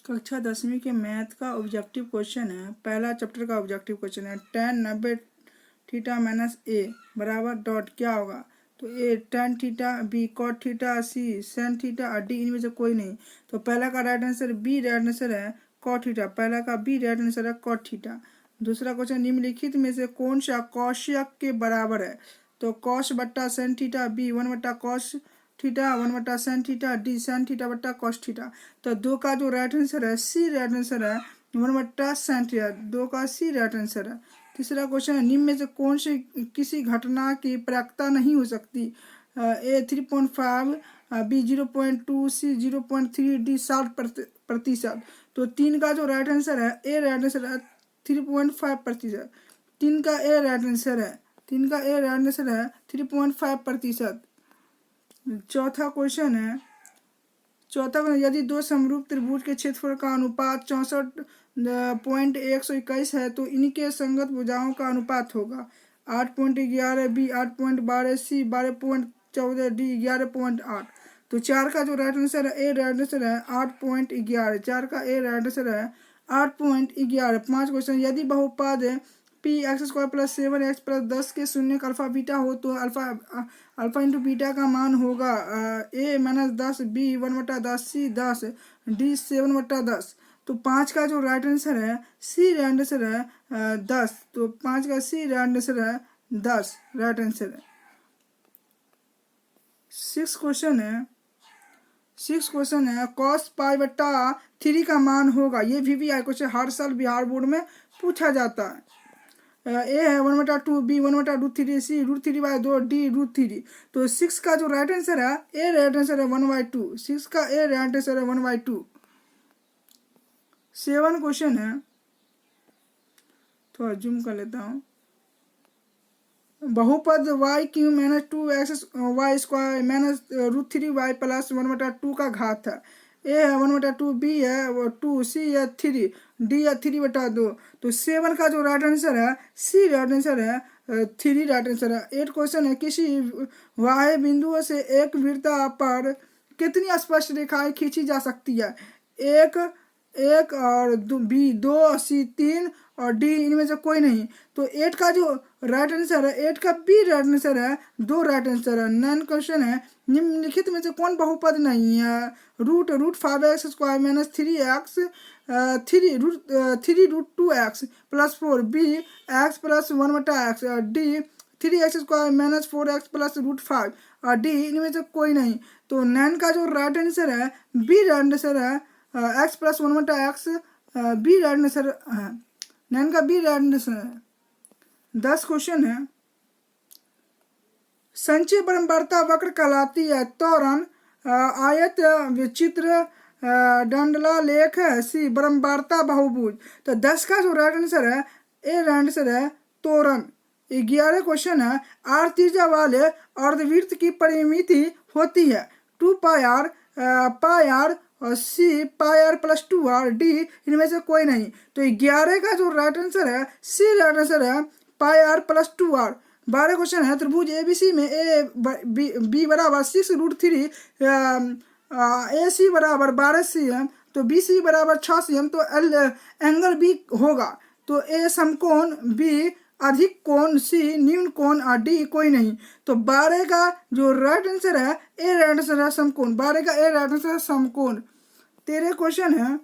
कक्षा 10वीं के मैथ का ऑब्जेक्टिव क्वेश्चन है। पहला चैप्टर का ऑब्जेक्टिव क्वेश्चन है tan 90 थीटा माइनस ए बराबर डॉट क्या होगा। तो A tan theta, B cot theta, C sin theta और डी इनमें से कोई नहीं। तो पहला का right answer B right answer है cot थीटा। पहला का बी राइट आंसर है cot थीटा। दूसरा क्वेश्चन निम्नलिखित में से कौन सा कौशिक के बराबर है। तो cos बट्टा sin थीटा, बी 1 बट्टा cos थीटा 1 बट्टा sin theta, D sin theta बट्टा cos थीटा। तो दो का जो राइट आंसर है सी राइट आंसर है 1 बट्टा sin थीटा, दो का सी राइट आंसर है। तीसरा क्वेश्चन है निम्न में से कौन से किसी घटना की प्रायिकता नहीं हो सकती। ए 3.5, बी 0.2, सी 0.3, डी 60%। तो तीन का जो राइट आंसर है ए राइट आंसर है 3.5%। तीन का ए राइट आंसर है 3.5%। चौथा क्वेश्चन है यदि दो समरूप त्रिभुज के क्षेत्रफल का अनुपात 64.121 है तो इनके संगत भुजाओं का अनुपात होगा 8.11, बी 8.12, सी 12.14, डी 11.8। तो चार का जो राइट आंसर है ए राइट आंसर है 8.11। चार का ए राइट आंसर है 8.11। पांच क्वेश्चन यदि बहुपद P x square plus 7x plus 10 के शून्य का अल्फा बीटा हो तो अल्फा इंटू बीटा का मान होगा ए माइनस 10, बी 1/10, सी 10, डी 7/10। तो पाँच का जो राइट आंसर है सी राइट आंसर है 10। तो पाँच का सी राइट आंसर है 10 राइट आंसर है। सिक्स क्वेश्चन है cos पाई बट्टा 3 का मान होगा। ये VVI क्वेश्चन हर साल बिहार बोर्ड में पूछा जाता है। ए है 1/2, बी 1/√3, सी √3/2, डी √3। तो 6 का जो राइट आंसर है ए राइट आंसर है 1/2। 6 का ए राइट आंसर है 1/2। 7 क्वेश्चन है, थोड़ा जूम कर लेता हूँ। बहुपद y Q minus 2x y square minus √3y plus 1/2 का घात है। ए है 1/2, बी है 2, सी है 3, डी है 3/2। तो 7 का जो राइट आंसर है सी राइट आंसर है 3 राइट आंसर है। 8 क्वेश्चन है किसी वाह्य बिंदुओं से एक वृत्त पर कितनी स्पष्ट रेखाएं खींची जा सकती है। एक और बी 2, सी 3 और डी इनमें से कोई नहीं। तो 8 का जो राइट आंसर है 8 का बी राइट आंसर है 2 राइट आंसर है। 9 क्वेश्चन है निम्नलिखित में से कौन बहुपद नहीं है। √5x square minus 3x 3√2x plus 4, b x plus 1/x, d 3x square minus 4x plus √5 और डी इनमें से कोई नहीं। तो 9 का जो राइट आंसर है बी राइट आंसर है x plus 1/x, b right answer है 9 का बी राइट आंसर है। 10 क्वेश्चन है संचय बरम्बारता वक्र कहलाती है। त्वरण आयत विचित्र दंडला लेख है, सी बरम्बारता बहुभुज। तो 10 का जो राइट आंसर है ए राइट आंसर है त्वरण। 11 क्वेश्चन है आर त्रिज्या वाले अर्धवृत्त की परिमिति होती है 2πr, πr और सी πr प्लस 2r, डी इनमें से कोई नहीं। तो 11 का जो राइट आंसर है सी राइट आंसर है πr प्लस 2r। 12 क्वेश्चन है त्रिभुज ABC में ए बी बराबर 6√3, ए सी बराबर 12 cm, तो बी सी बराबर 6 cm। तो एंगल बी होगा। तो ए समकोण, बी अधिक कोण, सी निम्न कोण और डी कोई नहीं। तो 12 का जो राइट आंसर है ए राइट आंसर है समकोण। 12 का ए राइट आंसर है समकोण। 13 क्वेश्चन है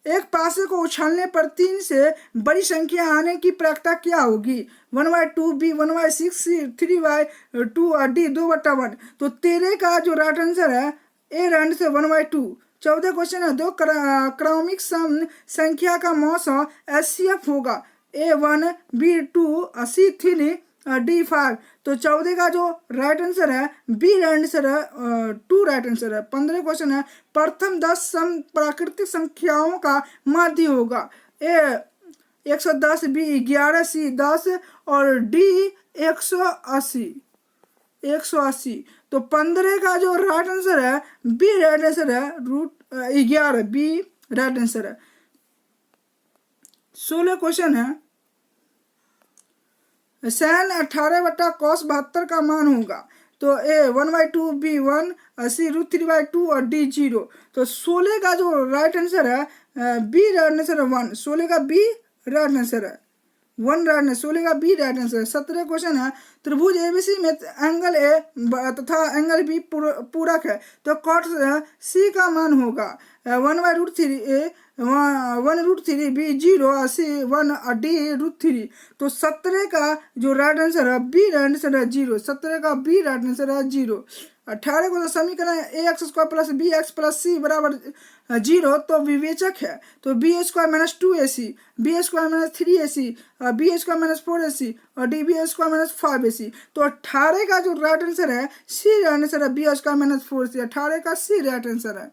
एक पासे को उछालने पर 3 से बड़ी संख्या आने की प्रायिकता क्या होगी। 1/2, बी 1/6, सी 3/2 और डी 2/1। तो 13 का जो राइट आंसर है ए राइट आंसर 1/2। 14 क्वेश्चन है दो क्रमिक सम संख्या का मौसा HCF होगा A1, B2, C3, D5। तो 14 का जो राइट आंसर है बी राइट आंसर है 2 राइट आंसर है। 15 क्वेश्चन है प्रथम 10 सम प्राकृतिक संख्याओं का माध्य होगा। ए 110, बी 11, सी 10 और डी 180। तो 15 का जो राइट आंसर है बी राइट आंसर है √11, बी राइट आंसर है। 16 क्वेश्चन है sin 18 बटा cos 72 का मान होगा। तो ए 1/2, बी 1, सी √3/2 और डी 0। तो 16 का जो राइट आंसर है बी राइट आंसर है 1। 16 का बी राइट आंसर है 1 राइट आंसर, 16 का बी राइट आंसर है। 17 क्वेश्चन है त्रिभुज एबीसी में एंगल ए तथा एंगल बी पूरक है तो कॉट सी का मान होगा 1/√3 ए 1√3 बी 0 सी 1 डी √3। तो 17 का जो राइट आंसर है बी राइट आंसर है 0। 17 का बी राइट आंसर है 0। 18 को तो समीकरण A X square plus B X plus C बराबर 0 तो विवेचक है तो B square minus 2ac, B square minus 3ac, B square minus 4ac और D B square minus 5ac। तो 18 का जो राइट आंसर है सी राइट आंसर है बी स्क्वायर माइनस 4c। 18 का सी राइट आंसर है।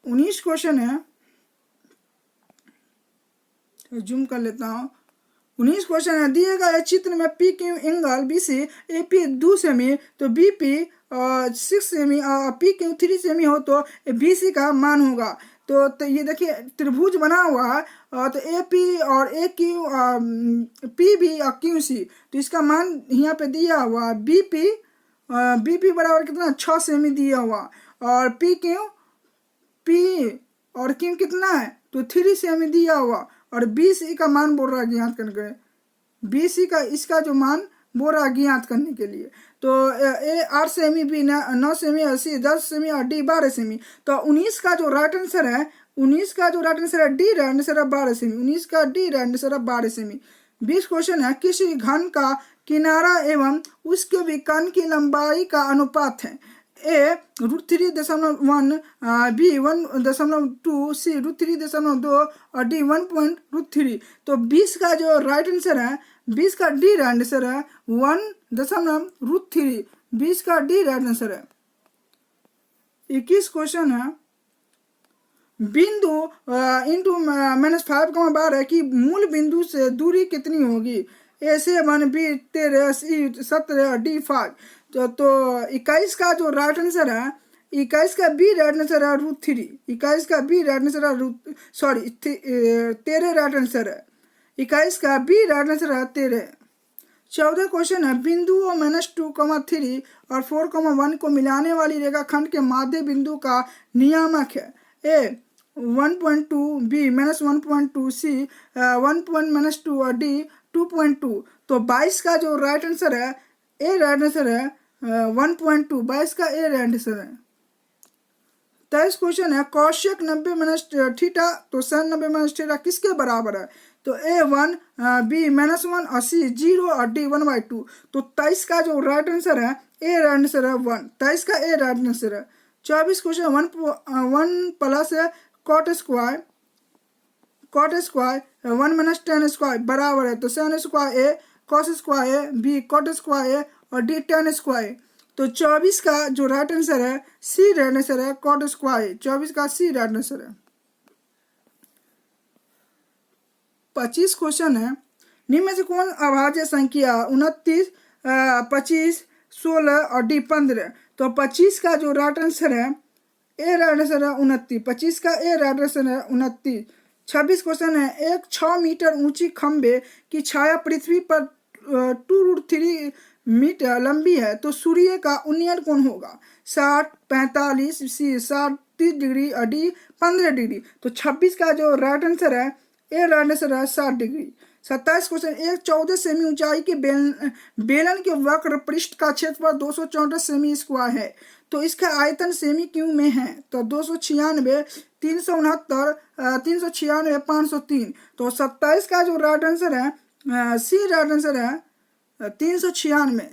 19 क्वेश्चन है, जूम कर लेता हूँ। 19 क्वेश्चन है दिए गए चित्र में P Q angle B C A P 2 सेमी तो बी पी 6 सेमी और पी क्यू 3 सेमी हो तो बी सी का मान होगा। तो ये देखिए त्रिभुज बना हुआ है तो ए पी और ए क्यू पी बी और क्यू सी। तो इसका मान यहाँ पे दिया हुआ बी पी बराबर कितना 6 सेमी दिया हुआ और पी और क्यू कितना है तो 3 सेमी दिया हुआ और बी सी का मान बोल रहा है ज्ञात करने बी सी का इसका जो मान बोल रहा है ज्ञात करने के लिए। तो ए 8 सेमी, बी 9 सेमी, सी 10 सेमी और डी 12 सेमी। तो 19 का जो राइट आंसर है 19 का जो राइट आंसर है डी राइट आंसर है 12 सेमी। 19 का डी राइट आंसर है 12 सेमी। 20 क्वेश्चन है किसी घन का किनारा एवं उसके विकर्ण की लंबाई का अनुपात है ए √3.1, बी 1.2, सी √3.2 और डी 1.3। तो 20 का जो राइट आंसर है 20 का डी राइट आंसर है 1.3। 20 का डी राइट आंसर है। 21 क्वेश्चन है बिंदु इंटू -5, की मूल बिंदु से दूरी कितनी होगी ए 7, बी 13, सी 17 और डी 5। तो 21 का जो राइट आंसर है 21 का बी राइट आंसर है √3। 21 का बी राइट आंसर है 13 राइट आंसर है। 21 का बी राइट आंसर है 13। 14 क्वेश्चन है बिंदुओं -2, 3 और 4, 1 को मिलाने वाली रेखाखंड के माध्य बिंदु का नियामक है ए 1.2, बी -1.2, सी 1.2 और डी 2.2। तो 22 का जो राइट आंसर है ए राइट आंसर है 1.2। 22 का ए राइट आंसर है। 23 क्वेश्चन है कौशिक 90 - तो sin 90 - किसके बराबर है तो ए 1, बी -1 और सी 0 और डी 1/2। तो 23 का जो राइट आंसर है ए राइट आंसर है 1। 23 का ए राइट आंसर है। 24 question 1 plus cot square 1 - tan square बराबर है तो sin square A cos square A B cot square A और डी tan स्क्वायर। तो 24 का जो राइट आंसर है सी राइट आंसर है कॉट स्क्वायर। 24 का सी राइट आंसर है। 25 क्वेश्चन है निम्न में से कौन अभाज्य संख्या 29, 25, 16 और डी 15। तो 25 का जो राइट आंसर है ए राइट आंसर है 29। 25 का ए राइट आंसर है 29। 26 क्वेश्चन है एक 6 मीटर ऊंची खंबे की छाया पृथ्वी पर 2√3 मीटर लंबी है तो सूर्य का उन्नयन कोण होगा 60, 45, सी 60, 30 डिग्री और डी 15 डिग्री। तो 26 का जो राइट आंसर है ए राइट आंसर है 60 डिग्री। 27 क्वेश्चन एक 14 सेमी ऊंचाई के बेलन के वक्र पृष्ठ का क्षेत्रफल 264 सेमी स्क्वायर है तो इसका आयतन सेमी क्यू में है तो 296, 369, 396, 503। तो 27 का जो राइट आंसर है सी राइट आंसर है 396।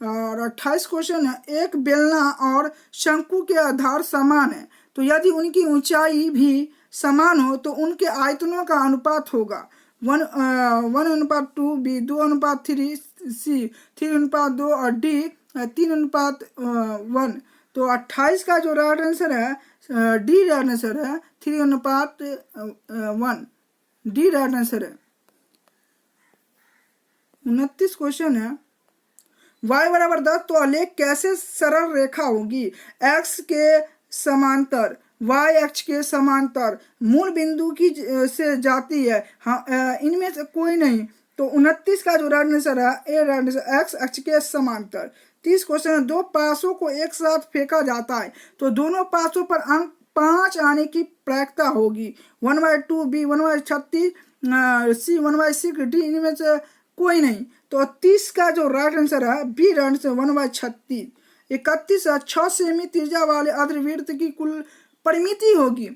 और 28 क्वेश्चन है एक बेलना और शंकु के आधार समान है तो यदि उनकी ऊंचाई भी समान हो तो उनके आयतनों का अनुपात होगा 1:2, बी 2:3, सी 3:2 और डी 3:1। तो 28 का जो राइट आंसर है डी राइट आंसर है 3:1। डी राइट आंसर है। 29 क्वेश्चन है y बराबर 10 तो आलेख कैसे सरल रेखा होगी x के समांतर y अक्ष के समांतर मूल बिंदु की से जाती है। हाँ इनमें से कोई नहीं। तो 29 का जो राइट आंसर है ए राइट आंसर x अक्ष के समांतर। 30 क्वेश्चन है, 2 पासों को एक साथ फेंका जाता है तो दोनों पासों पर अंक 5 आने की प्रायिकता होगी। 1/2 बी, 1/36 सी, 1/6 डी, इनमें से कोई नहीं। तो 30 का जो राइट आंसर है बी राइट आंसर 1/36। 31 है, 6 सेमी त्रिज्या वाले अर्धवृत्त की कुल परिमिति होगी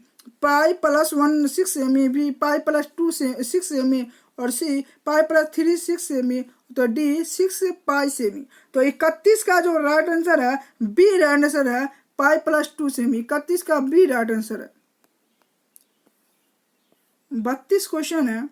पाई प्लस 1 6 सेमी, बी पाई प्लस 2 6 सेमी और सी पाई प्लस 3 6 सेमी, तो डी 6 पाई सेमी। तो 31 का जो राइट आंसर है बी राइट आंसर है पाई प्लस 2 सेमी। 31 का बी राइट आंसर है। 32 क्वेश्चन है,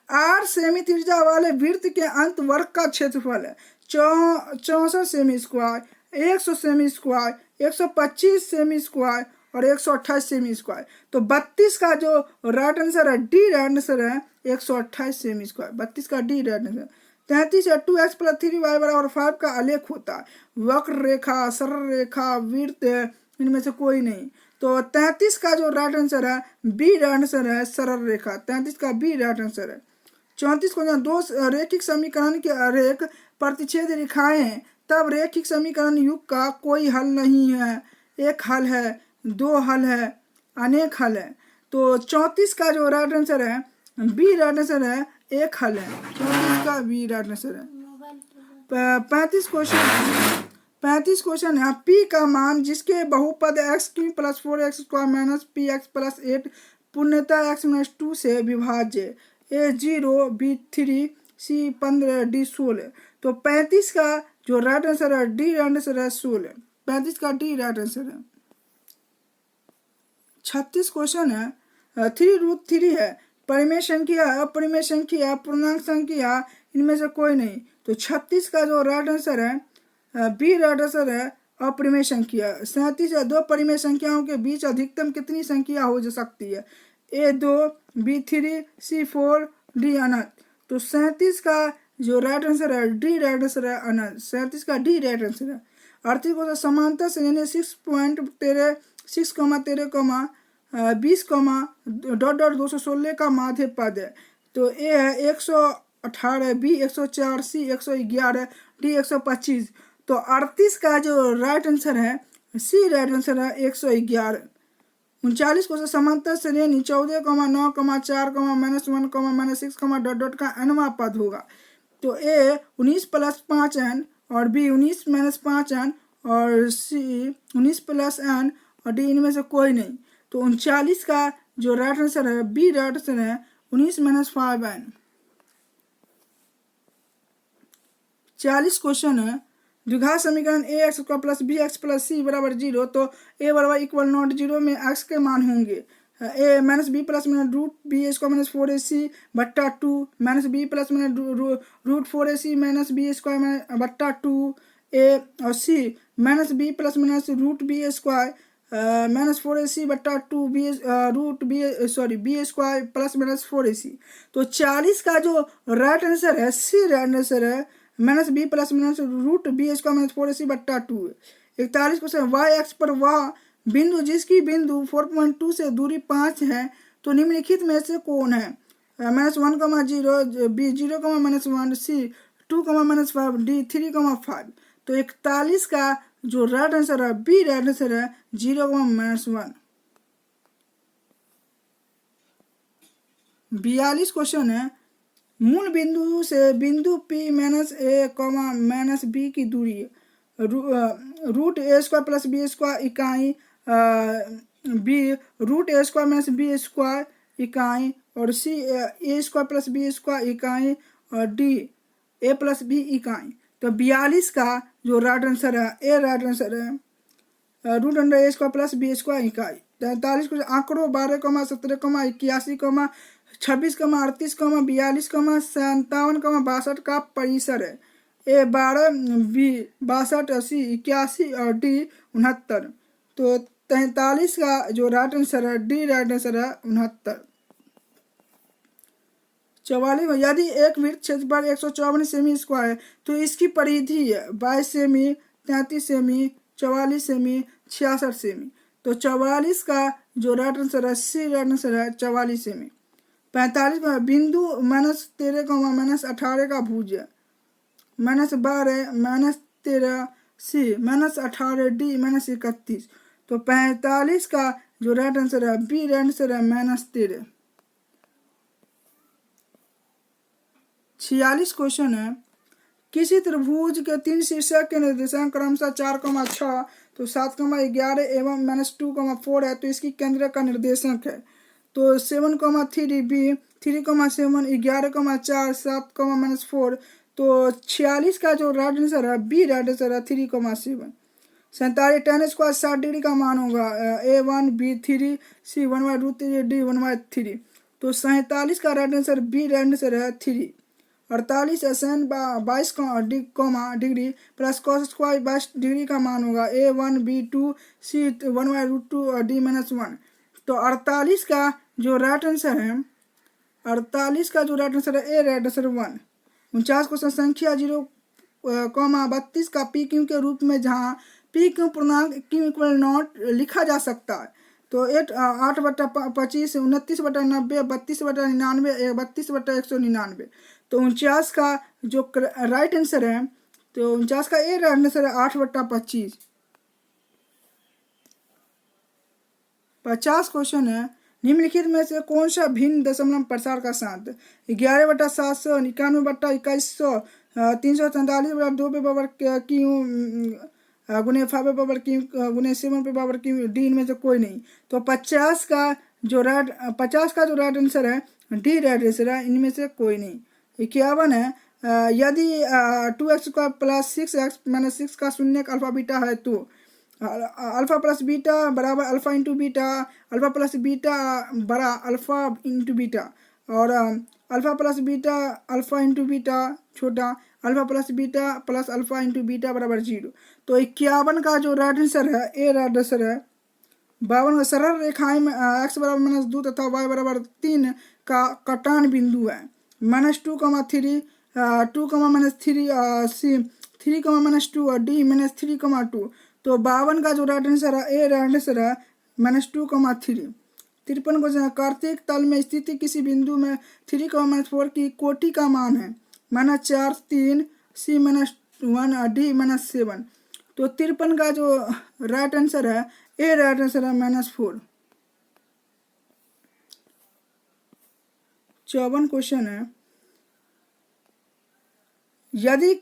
8 सेमी त्रिज्या वाले वृत्त के अंत वर्ग का क्षेत्रफल है 64 semi square, 100 semi square, 125 semi square और 128 सेमी स्क्वायर। तो 32 का जो राइट आंसर है डी राइट आंसर है 128 सेमी स्क्वायर। 32 का डी राइट आंसर। 33 है, 2x + 3y = 5 का आलेख होता है। वक्र रेखा, सरल रेखा, वृत्त, इनमें से कोई नहीं। तो 33 का जो राइट आंसर है बी राइट आंसर है सरल रेखा। 33 का बी राइट आंसर है। 34 को 2 रेखिक समीकरण के रेख प्रतिच्छेद रेखाएं हैं तब रेखिक समीकरण युग का कोई हल नहीं है। एक हल है, 2 हल है, अनेक हल है। तो 34 का जो राइट आंसर है बी राइट आंसर है एक हल है। 34 का बी राइट आंसर है। 35 क्वेश्चन है, पी का मान जिसके बहुपद x³ + 4x² - px + 8 पूर्णतः x - 2 से विभाज्य ए 0, बी 3, सी 15, डी 16। तो 35 का जो राइट आंसर है डी राइट आंसर है 16। 35 का डी राइट आंसर है। 36 क्वेश्चन है, 3√3 है, परिमेय संख्या, अपरिमेय संख्या, पूर्णांक संख्या, इनमें से कोई नहीं। तो 36 का जो राइट आंसर है बी राइट आंसर है अपरिमेय संख्या। 37 है, 2 परिमेय संख्याओं के बीच अधिकतम कितनी संख्या हो जा सकती है? ए 2, बी 3, सी 4, डी अनंत। तो 37 का जो राइट आंसर है डी राइट आंसर है अनंत। 37 का डी राइट आंसर है। 38 को समांतर श्रेणी 6.13 20, -216 का माध्य पद है। तो ए है 118, बी 104, सी 111, डी 125। तो 38 का जो राइट आंसर है सी राइट आंसर है 111। 39 को समांतर श्रेणी 14, 9, 4, -1, -6, ... का nवां पद होगा। तो ए 19 + 5n और बी 19 - 5n और सी 19 + n और डी इनमें से कोई नहीं। तो 39 का जो राइट आंसर है बी राइट आंसर है 19 - 5n। 40 क्वेश्चन है, द्विघात समीकरण ax² + bx + c = 0। तो a = = 0 में x के मान होंगे a - b + -√b² - 4ac / 2 - b + -√4ac - b² / 2 a और c - b + -√b² - 4ac / 2 b² + -4ac। तो 40 का जो राइट आंसर है सी राइट आंसर है -b + -√b² - 4ac / 2। 41 question, y अक्ष पर वह बिंदु जिसकी बिंदु 4.2 से दूरी 5 है तो निम्नलिखित में से कौन है? -1, 0, बी 0, -1, सी 2, -5, डी 3, 5। तो 41 का जो राइट आंसर है बी राइट आंसर है 0, -1। 42 क्वेश्चन है, मूल बिंदु से बिंदु P - a, -b की दूरी √a² + b² इकाई, बी √a² - b² इकाई और सी a² + b² इकाई और डी a + b इकाई। तो 42 का जो राइट आंसर है ए राइट आंसर है √a² + b² इकाई। 43 को आंकड़ों 12, 17, 81, 26, 38, 42, 57, 62 का परिसर है। ए 12, बी 62, सी 81 और डी 69। तो 43 का जो राइट आंसर है डी राइट आंसर है 69। 44 में, यदि एक वृत्त क्षेत्रफल 154 सेमी स्क्वायर है तो इसकी परिधि है 22 सेमी, 33 सेमी, 44 सेमी, 66 सेमी। तो 44 का जो राइट आंसर है सी राइट आंसर है 44 सेमी। 45 में, बिंदु -13, -18 का भुज है -12, 13 सी -18 डी -31। तो 45 का जो राइट आंसर है बी राइट आंसर है -13। 46 क्वेश्चन है, किसी त्रिभुज के 3 शीर्षक के निर्देशांक क्रमशः 4,6 तो 7,11 एवं -2,4 है, तो इसकी केंद्र का निर्देशांक है तो 7,3 बी 3,7 11,4 7,-4। तो 46 का जो राइट आंसर है बी राइट आंसर है 3,7। 47 tan स्क्वायर 60 डिग्री का मान होगा A1 B3 C 1/√3 D 1/3। तो 47 का right answer B right answer है 3। 48 sin 22 degree plus cos square 22 degree का मान होगा A1 B2 C 1/√2 D -1। तो 48 का जो राइट आंसर है 48 का जो राइट आंसर है ए राइट आंसर 1। 49 क्वेश्चन संख्या 0,32 का पी क्यू के रूप में जहाँ पी क्यू पूर्णांक क्यू इक्वल नॉट लिखा जा सकता है तो 8/25 29/90 32/99 32/199। तो 49 का जो राइट आंसर है तो 49 का ए राइट आंसर है 8/25। 50 क्वेश्चन है, निम्नलिखित में से कौन सा भिन्न दशमलव प्रसार का साथ 11/700 91/2100 343/2 पे पावर क्यू गुने 5 पे पावर क्यू गुने 7 पे पावर क्यू डी इनमें से कोई नहीं। तो 50 का जो राइट आंसर है डी राइट आंसर है, इनमें से कोई नहीं। 51 है, यदि 2x प्लस 6x माइनस 6 का शून्य अल्फा बीटा है तो अल्फा प्लस बीटा बराबर alpha into beta, alpha plus beta बड़ा अल्फा इंटू बीटा, और alpha plus beta alpha into beta छोटा alpha plus beta plus alpha into beta बराबर 0। तो 51 का जो राइट आंसर है ए राइट आंसर है। 52 सरल रेखाएं में x बराबर -2 तथा y बराबर 3 का कटान बिंदु है -2,3 2,-3 सी 3,-2 और डी -3,2। तो 52 का जो राइट आंसर है ए राइट आंसर है -2,3। 53 क्वेश्चन, कार्तिक तल में स्थित किसी बिंदु में 3,-4 की कोटि का मान है -4 3 सी -1 डी -7। तो 53 का जो राइट आंसर है ए राइट आंसर है -4। 54 क्वेश्चन है, यदि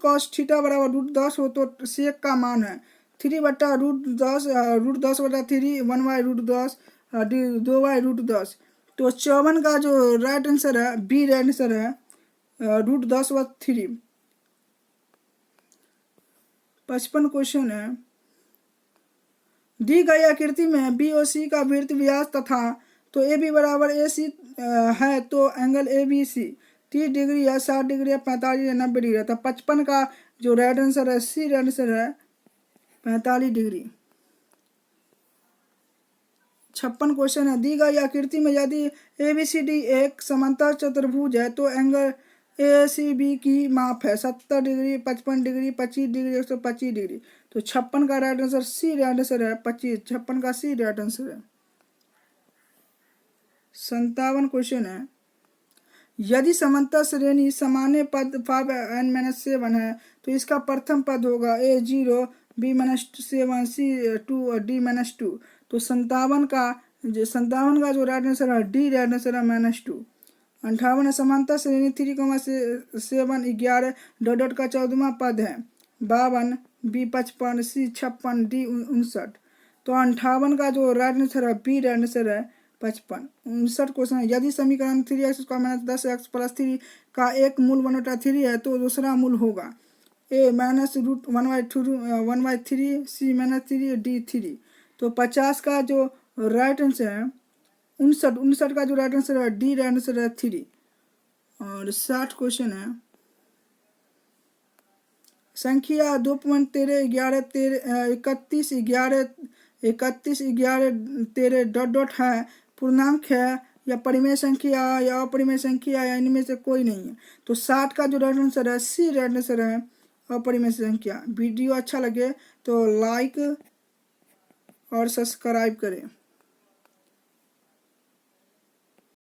cos थीटा बराबर √10 हो तो सेक का मान है 3/√10 √10/3 1/√10 2/√10। तो 54 का जो राइट आंसर है बी राइट आंसर है √10/3। 55 क्वेश्चन है, दी गई आकृति में बी और सी का वृत्त व्यास तथा तो ए बी बराबर ए सी है तो angle A B C 30 degree या 60 डिग्री या 45 या 90 डिग्री है। तो 55 का जो राइट आंसर है सी राइट आंसर है 45 डिग्री। 56 क्वेश्चन है, दी गई आकृति में यदि ए बी सी डी एक समांतर चतुर्भुज है तो एंगल ए सी बी की माप है 70 डिग्री 55 डिग्री 25 डिग्री 125 डिग्री। तो 56 का right answer c right answer है 25। 56 का सी राइट आंसर है। 57 क्वेश्चन है, यदि समांतर श्रेणी सामान्य पद 5n-7 है तो इसका प्रथम पद होगा a 0 b -7 c 2 और d -2। तो 57 का जो राइट आंसर है डी राइट आंसर है -2। 58 समांतर श्रेणी 3,7 11 डॉट का 14वां पद है 52 b 55 c 56 d 59। तो 58 का जो राइट आंसर है बी राइट आंसर है 55। 59 क्वेश्चन है, यदि समीकरण 3x² - 10x + 3 का एक मूल 1/3 है तो दूसरा मूल होगा a -√1/3 c -3 d 3। तो 50 का जो राइट आंसर है 59 का जो राइट आंसर है डी राइट आंसर है 3। और 60 क्वेश्चन है, संख्या 2.13 11 31 11 31 11 13 डॉट है पूर्णांक है या परिमेय संख्या या अपरिमेय संख्या या इनमें से कोई नहीं है। तो 60 का जो राइट आंसर है सी राइट आंसर है अपरिमेय संख्या। वीडियो अच्छा लगे तो लाइक और सब्सक्राइब करें।